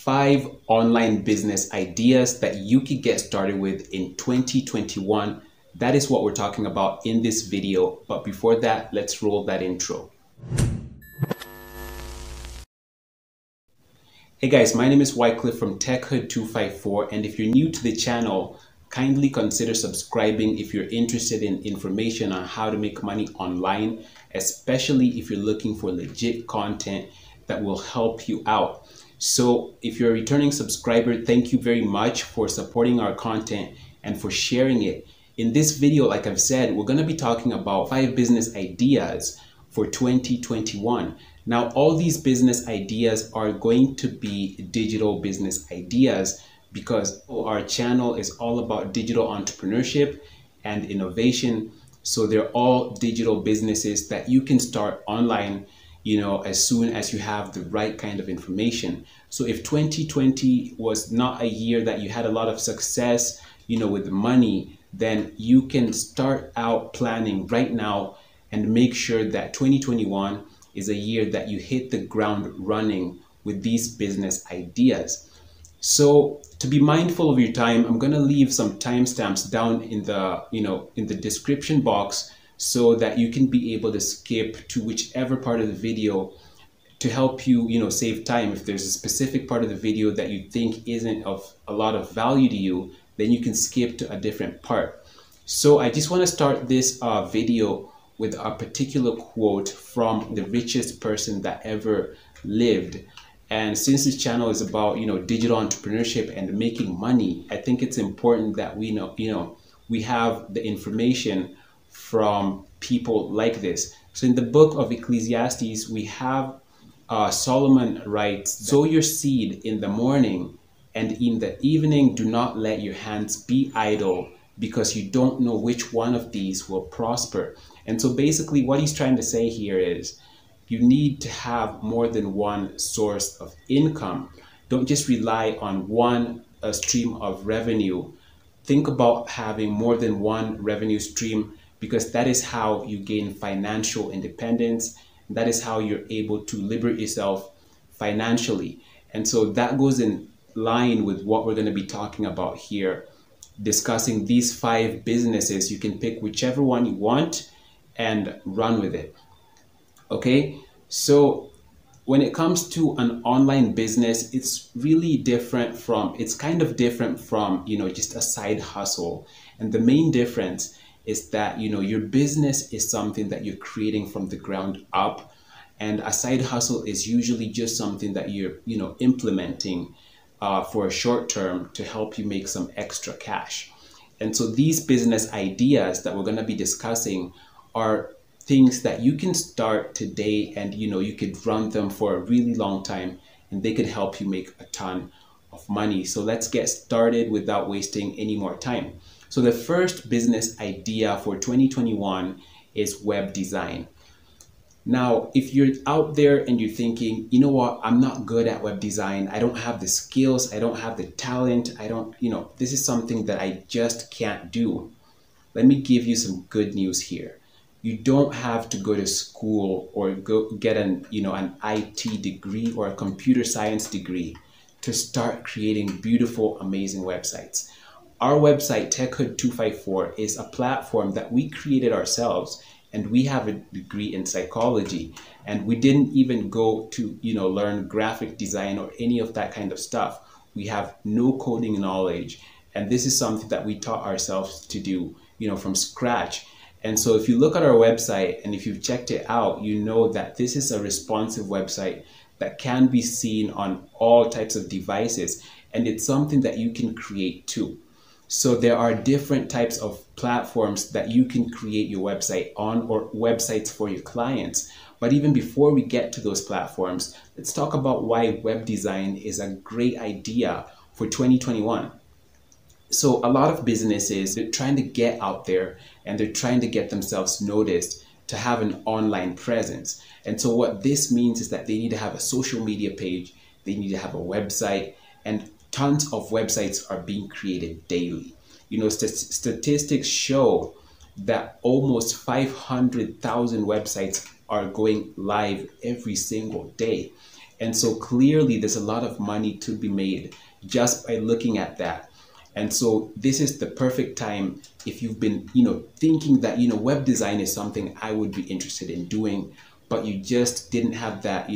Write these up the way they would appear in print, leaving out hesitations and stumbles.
5 online business ideas that you could get started with in 2021. That is what we're talking about in this video. But before that, let's roll that intro. Hey guys, my name is Wycliffe from TechHood254, and if you're new to the channel, kindly consider subscribing if you're interested in information on how to make money online, especially if you're looking for legit content that will help you out. So if you're a returning subscriber, thank you very much for supporting our content and for sharing it. In this video, like I've said, we're going to be talking about 5 business ideas for 2021. Now, all these business ideas are going to be digital business ideas because our channel is all about digital entrepreneurship and innovation. So they're all digital businesses that you can start online, as soon as you have the right kind of information. So if 2020 was not a year that you had a lot of success, with the money, then you can start out planning right now and make sure that 2021 is a year that you hit the ground running with these business ideas. So to be mindful of your time, I'm going to leave some timestamps down in the description box so that you can be able to skip to whichever part of the video to help you, save time. If there's a specific part of the video that you think isn't of a lot of value to you, then you can skip to a different part. So I just want to start this video with a particular quote from the richest person that ever lived. And since this channel is about, digital entrepreneurship and making money, I think it's important that we know, we have the information from people like this. So in the book of Ecclesiastes, we have Solomon writes, "Sow your seed in the morning, and in the evening do not let your hands be idle, because you don't know which one of these will prosper." And so basically what he's trying to say here is you need to have more than one source of income. Don't just rely on one stream of revenue. Think about having more than one revenue stream, because that is how you gain financial independence. That is how you're able to liberate yourself financially. And so that goes in line with what we're going to be talking about here, discussing these 5 businesses. You can pick whichever one you want and run with it. Okay, so when it comes to an online business, it's really different from, just a side hustle. And the main difference is that, your business is something that you're creating from the ground up. And a side hustle is usually just something that you're, implementing for a short term to help you make some extra cash. And so these business ideas that we're going to be discussing are things that you can start today, and you could run them for a really long time, and they could help you make a ton of money. So let's get started without wasting any more time. So the first business idea for 2021 is web design. Now, if you're out there and you're thinking, you know what, I'm not good at web design, I don't have the skills, I don't have the talent, this is something that I just can't do. Let me give you some good news here. You don't have to go to school or go get an IT degree or a computer science degree to start creating beautiful, amazing websites. Our website, TechHood254, is a platform that we created ourselves, and we have a degree in psychology, and we didn't even go to learn graphic design or any of that kind of stuff. We have no coding knowledge, and this is something that we taught ourselves to do from scratch. And so if you look at our website and if you've checked it out, you know that this is a responsive website that can be seen on all types of devices, and it's something that you can create too. So there are different types of platforms that you can create your website on, or websites for your clients. But even before we get to those platforms, let's talk about why web design is a great idea for 2021. So a lot of businesses, they're trying to get out there and they're trying to get themselves noticed to have an online presence. And so what this means is that they need to have a social media page, they need to have a website, and tons of websites are being created daily. Statistics show that almost 500,000 websites are going live every single day. And so clearly there's a lot of money to be made just by looking at that. And so this is the perfect time if you've been, thinking that, web design is something I would be interested in doing, but you just didn't have that,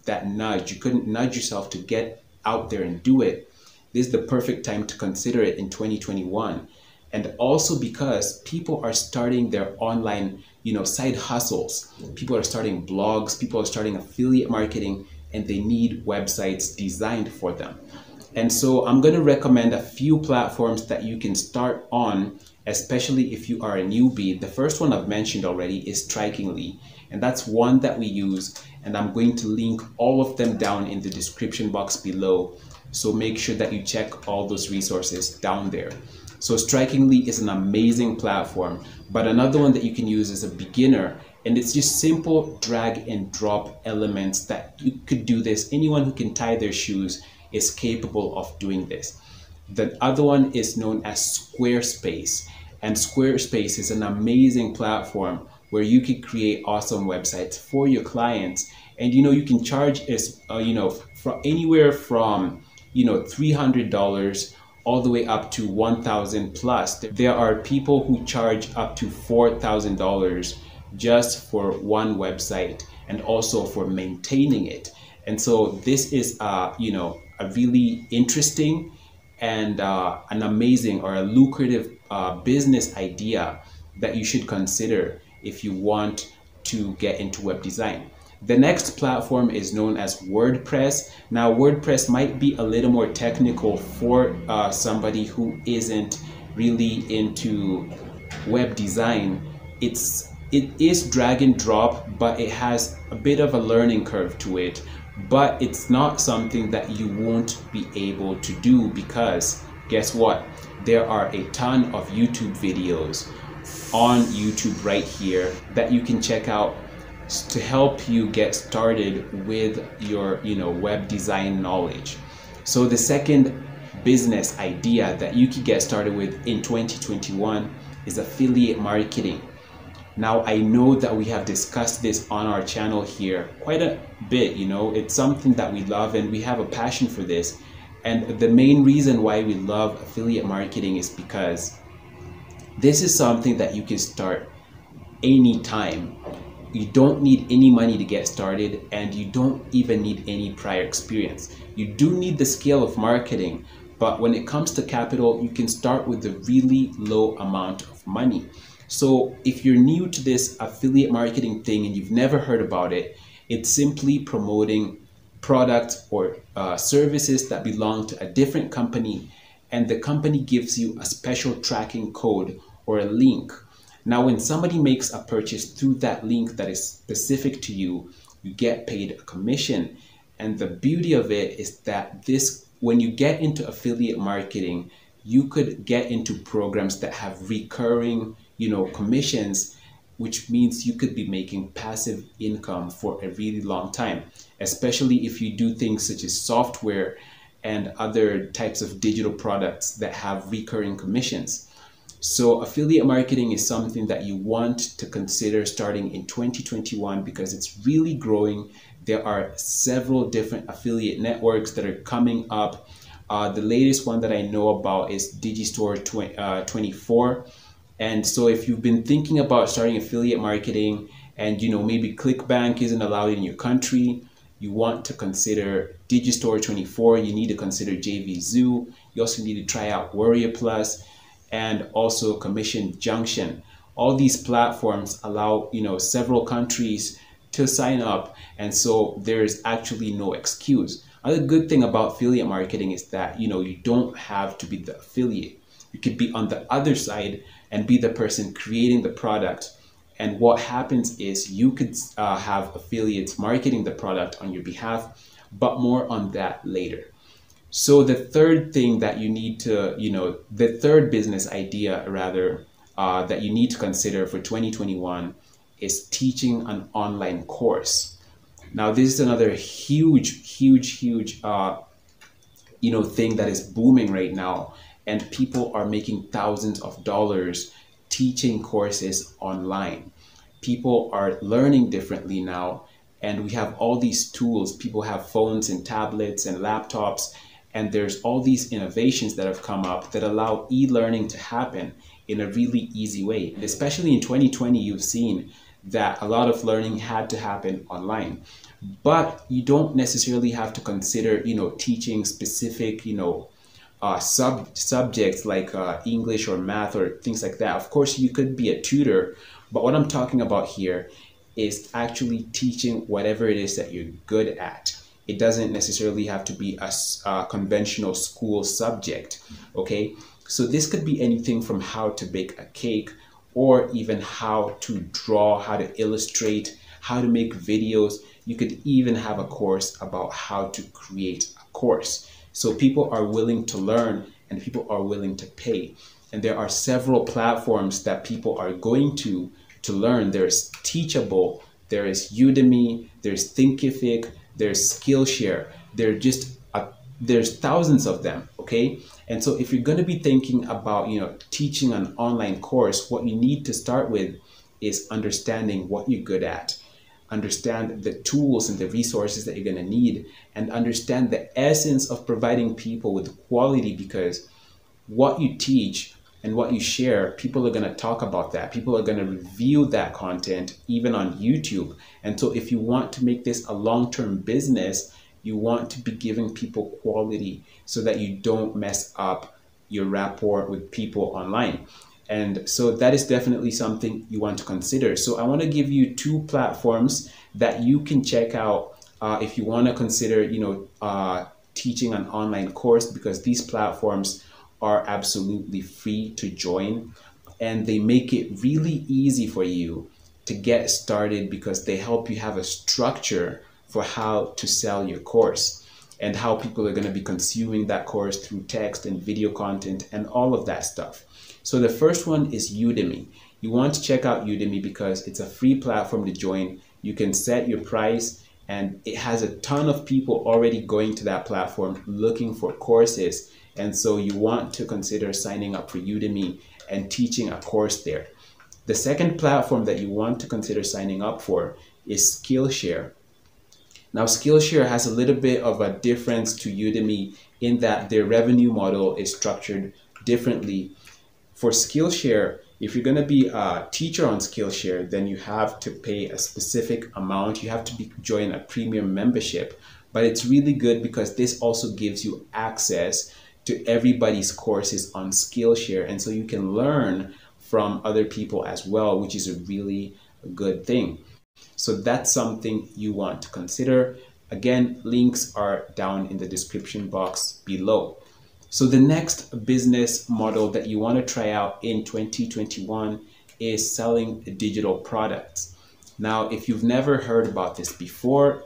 that nudge. You couldn't nudge yourself to get out there and do it. This is the perfect time to consider it in 2021. And also because people are starting their online, side hustles. People are starting blogs, people are starting affiliate marketing, and they need websites designed for them. And so I'm going to recommend a few platforms that you can start on, especially if you are a newbie. The first one I've mentioned already is Strikingly, and that's one that we use, and I'm going to link all of them down in the description box below. So make sure that you check all those resources down there. So Strikingly is an amazing platform, but another one that you can use as a beginner, and it's just simple drag and drop elements that you could do this. Anyone who can tie their shoes is capable of doing this. The other one is known as Squarespace, and Squarespace is an amazing platform where you can create awesome websites for your clients. And you can charge from anywhere from $300 all the way up to $1,000 plus. There are people who charge up to $4,000 just for one website and also for maintaining it. And so this is a really interesting and an amazing or a lucrative business idea that you should consider if you want to get into web design. The next platform is known as WordPress. Now, WordPress might be a little more technical for somebody who isn't really into web design. It is drag and drop, but it has a bit of a learning curve to it. But it's not something that you won't be able to do, because guess what? There are a ton of YouTube videos on YouTube right here that you can check out to help you get started with your web design knowledge. So the second business idea that you can get started with in 2021 is affiliate marketing. Now, I know that we have discussed this on our channel here quite a bit. It's something that we love and we have a passion for this. And the main reason why we love affiliate marketing is because this is something that you can start anytime. You don't need any money to get started, and you don't even need any prior experience. You do need the scale of marketing, but when it comes to capital, you can start with a really low amount of money. So if you're new to this affiliate marketing thing and you've never heard about it, it's simply promoting products or services that belong to a different company, and the company gives you a special tracking code or a link. Now, when somebody makes a purchase through that link that is specific to you, you get paid a commission. And the beauty of it is that when you get into affiliate marketing, you could get into programs that have recurring, commissions, which means you could be making passive income for a really long time, especially if you do things such as software and other types of digital products that have recurring commissions. So affiliate marketing is something that you want to consider starting in 2021 because it's really growing. There are several different affiliate networks that are coming up. The latest one that I know about is Digistore 24. And so if you've been thinking about starting affiliate marketing and maybe ClickBank isn't allowed in your country, you want to consider Digistore 24. You need to consider JVZoo. You also need to try out Warrior Plus and also Commission Junction. All these platforms allow several countries to sign up, and so there's actually no excuse. Another good thing about affiliate marketing is that you don't have to be the affiliate. You could be on the other side and be the person creating the product, and what happens is you could have affiliates marketing the product on your behalf, but more on that later. So the third thing that you need to, the third business idea rather, that you need to consider for 2021 is teaching an online course. Now, this is another huge thing that is booming right now, and people are making thousands of dollars teaching courses online. People are learning differently now, and we have all these tools. People have phones and tablets and laptops, and there's all these innovations that have come up that allow e-learning to happen in a really easy way. And especially in 2020, you've seen that a lot of learning had to happen online. But you don't necessarily have to consider, teaching specific, subjects like English or math or things like that. Of course, you could be a tutor, but what I'm talking about here is actually teaching whatever it is that you're good at. It doesn't necessarily have to be a conventional school subject, okay? So this could be anything from how to bake a cake, or even how to draw, how to illustrate, how to make videos. You could even have a course about how to create a course. So people are willing to learn and people are willing to pay. And there are several platforms that people are going to learn. There's Teachable, there is Udemy, there's Thinkific, there's Skillshare. There's thousands of them, okay? And so if you're going to be thinking about, teaching an online course, what you need to start with is understanding what you're good at. Understand the tools and the resources that you're going to need, and understand the essence of providing people with quality, because what you teach and what you share, people are going to talk about that. People are going to review that content, even on YouTube. And so if you want to make this a long-term business, you want to be giving people quality so that you don't mess up your rapport with people online. And so that is definitely something you want to consider. So I want to give you two platforms that you can check out if you want to consider, teaching an online course, because these platforms are absolutely free to join, and they make it really easy for you to get started because they help you have a structure for how to sell your course and how people are going to be consuming that course through text and video content and all of that stuff. So the first one is Udemy. You want to check out Udemy because it's a free platform to join. You can set your price, and it has a ton of people already going to that platform looking for courses. And so you want to consider signing up for Udemy and teaching a course there. The second platform that you want to consider signing up for is Skillshare. Now, Skillshare has a little bit of a difference to Udemy in that their revenue model is structured differently. For Skillshare, if you're going to be a teacher on Skillshare, then you have to pay a specific amount. You have to join a premium membership. But it's really good because this also gives you access to everybody's courses on Skillshare. And so you can learn from other people as well, which is a really good thing. So that's something you want to consider. Again, links are down in the description box below. So the next business model that you want to try out in 2021 is selling digital products. Now, if you've never heard about this before,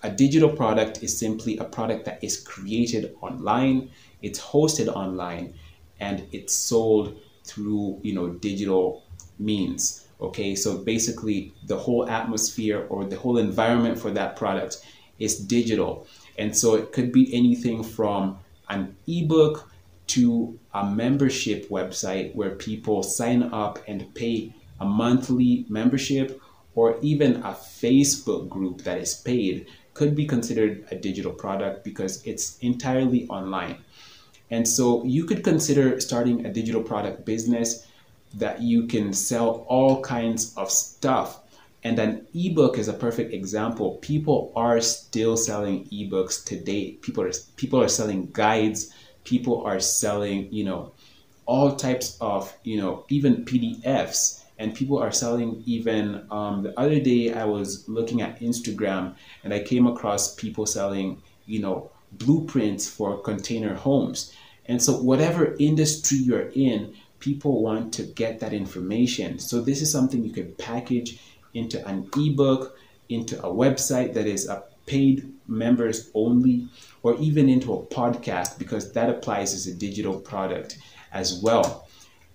a digital product is simply a product that is created online, it's hosted online, and it's sold through, digital means. Okay, so basically the whole atmosphere or the whole environment for that product is digital. And so it could be anything from an ebook to a membership website where people sign up and pay a monthly membership, or even a Facebook group that is paid could be considered a digital product because it's entirely online. And so you could consider starting a digital product business that you can sell all kinds of stuff. And an ebook is a perfect example. People are still selling ebooks today. People are selling guides. People are selling, all types of, even PDFs. And people are selling even, the other day I was looking at Instagram and I came across people selling, blueprints for container homes. And so whatever industry you're in, people want to get that information. So this is something you can package into an ebook, into a website that is a paid members only, or even into a podcast, because that applies as a digital product as well.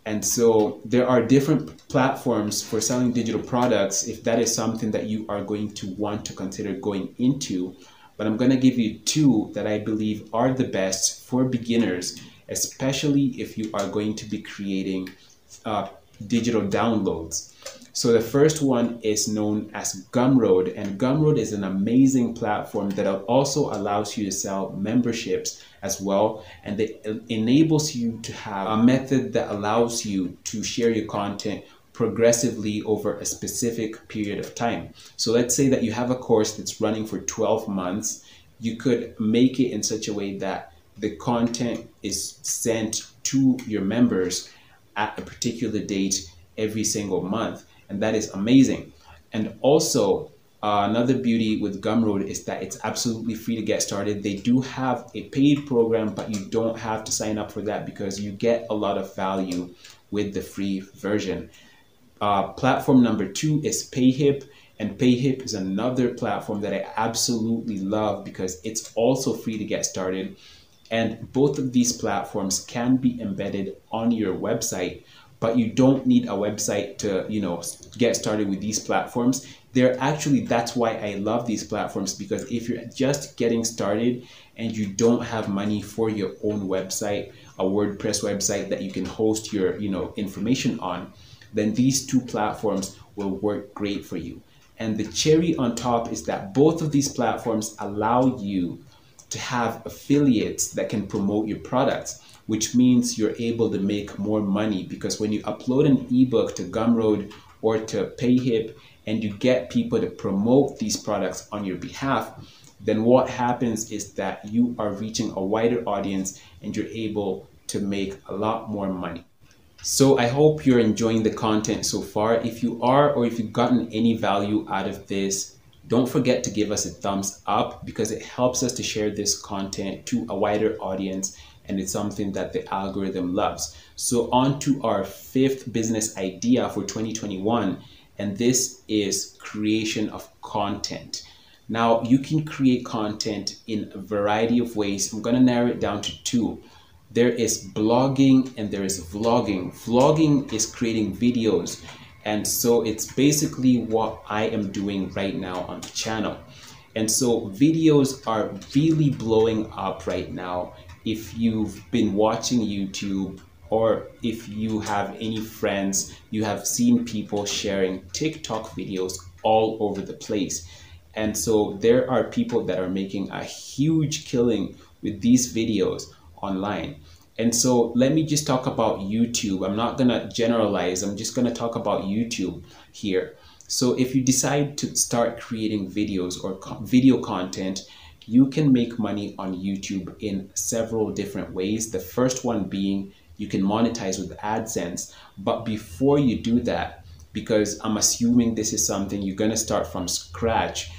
And so there are different platforms for selling digital products if that is something that you are going to want to consider going into. But I'm going to give you two that I believe are the best for beginners, especially if you are going to be creating digital downloads. So the first one is known as Gumroad, and Gumroad is an amazing platform that also allows you to sell memberships as well, and it enables you to have a method that allows you to share your content progressively over a specific period of time. So let's say that you have a course that's running for 12 months. You could make it in such a way that the content is sent to your members at a particular date every single month. And that is amazing. And also, another beauty with Gumroad is that it's absolutely free to get started. They do have a paid program, but you don't have to sign up for that because you get a lot of value with the free version. Platform number 2 is Payhip, and Payhip is another platform that I absolutely love because it's also free to get started. And both of these platforms can be embedded on your website, but you don't need a website to, get started with these platforms. That's why I love these platforms, because if you're just getting started and you don't have money for your own website, a WordPress website that you can host your, information on, then these two platforms will work great for you. And the cherry on top is that both of these platforms allow you to have affiliates that can promote your products, which means you're able to make more money, because when you upload an ebook to Gumroad or to Payhip and you get people to promote these products on your behalf, then what happens is that you are reaching a wider audience and you're able to make a lot more money. So I hope you're enjoying the content so far. If you are, or if you've gotten any value out of this, don't forget to give us a thumbs up, because it helps us to share this content to a wider audience, and it's something that the algorithm loves. So on to our 5th business idea for 2021, and this is creation of content. Now, you can create content in a variety of ways. I'm going to narrow it down to 2. There is blogging and there is vlogging. Vlogging is creating videos, and so it's basically what I am doing right now on the channel. And so videos are really blowing up right now. If you've been watching YouTube, or if you have any friends, you have seen people sharing TikTok videos all over the place. And so there are people that are making a huge killing with these videos online. And so let me just talk about YouTube. I'm not gonna generalize, I'm just gonna talk about YouTube here. So if you decide to start creating videos or video content, you can make money on YouTube in several different ways. The first one being you can monetize with AdSense. But before you do that, because I'm assuming this is something you're gonna start from scratch,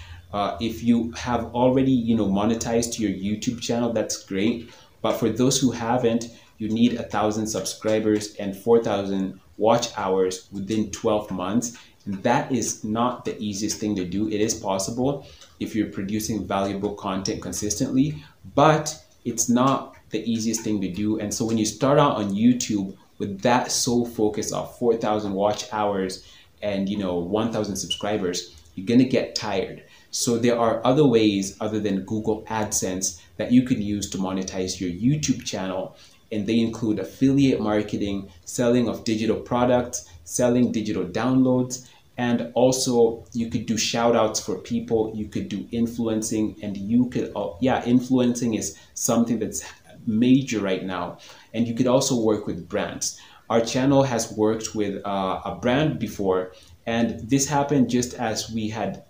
if you have already monetized your YouTube channel, that's great. But for those who haven't, you need 1,000 subscribers and 4,000 watch hours within 12 months. And that is not the easiest thing to do. It is possible if you're producing valuable content consistently, but it's not the easiest thing to do. And so when you start out on YouTube with that sole focus of 4,000 watch hours and 1,000 subscribers, you're gonna get tired. So there are other ways other than Google AdSense that you can use to monetize your YouTube channel. And they include affiliate marketing, selling of digital products, selling digital downloads, and also you could do shout outs for people, you could do influencing, and you could, influencing is something that's major right now. And you could also work with brands. Our channel has worked with a brand before, and this happened just as we had,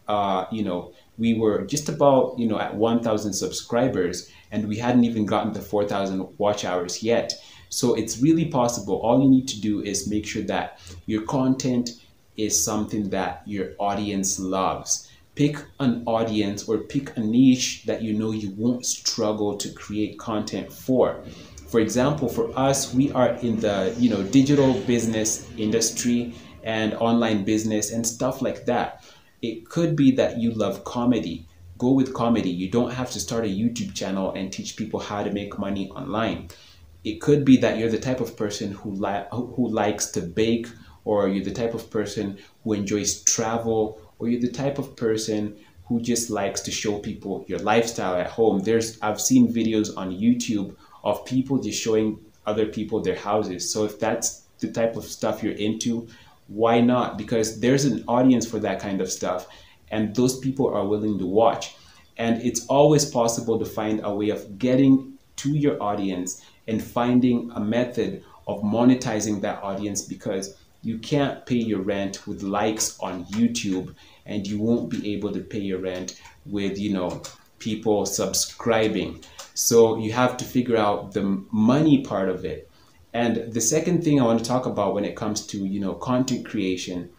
we were just about, at 1,000 subscribers, and we hadn't even gotten the 4,000 watch hours yet. So it's really possible. All you need to do is make sure that your content is something that your audience loves. Pick an audience or pick a niche that you won't struggle to create content for. For example, for us, we are in the digital business industry and online business and stuff like that. It could be that you love comedy. Go with comedy. You don't have to start a YouTube channel and teach people how to make money online. It could be that you're the type of person who likes to bake, or you're the type of person who enjoys travel, or you're the type of person who just likes to show people your lifestyle at home. I've seen videos on YouTube of people just showing other people their houses. So if that's the type of stuff you're into, why not? Because there's an audience for that kind of stuff, and those people are willing to watch. And it's always possible to find a way of getting to your audience and finding a method of monetizing that audience, because you can't pay your rent with likes on YouTube, and you won't be able to pay your rent with, people subscribing. So you have to figure out the money part of it. And the second thing I want to talk about when it comes to, content creation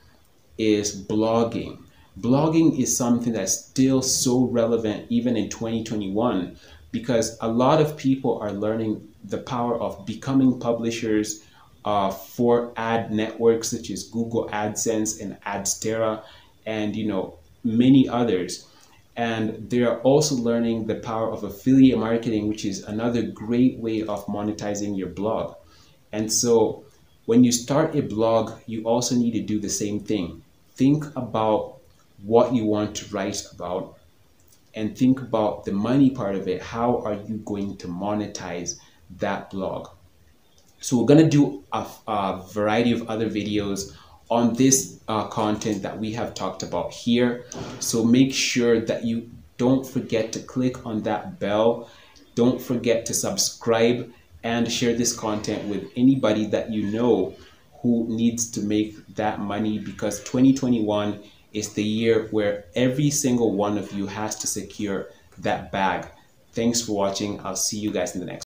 is blogging. Blogging is something that's still so relevant even in 2021, because a lot of people are learning the power of becoming publishers for ad networks such as Google AdSense and AdStera, and many others. And they are also learning the power of affiliate marketing, which is another great way of monetizing your blog. And so when you start a blog, you also need to do the same thing. Think about what you want to write about, and think about the money part of it. How are you going to monetize that blog? So we're going to do a variety of other videos on this content that we have talked about here. So make sure that you don't forget to click on that bell. Don't forget to subscribe and share this content with anybody that you know who needs to make that money, because 2021 is the year where every single one of you has to secure that bag. Thanks for watching. I'll see you guys in the next.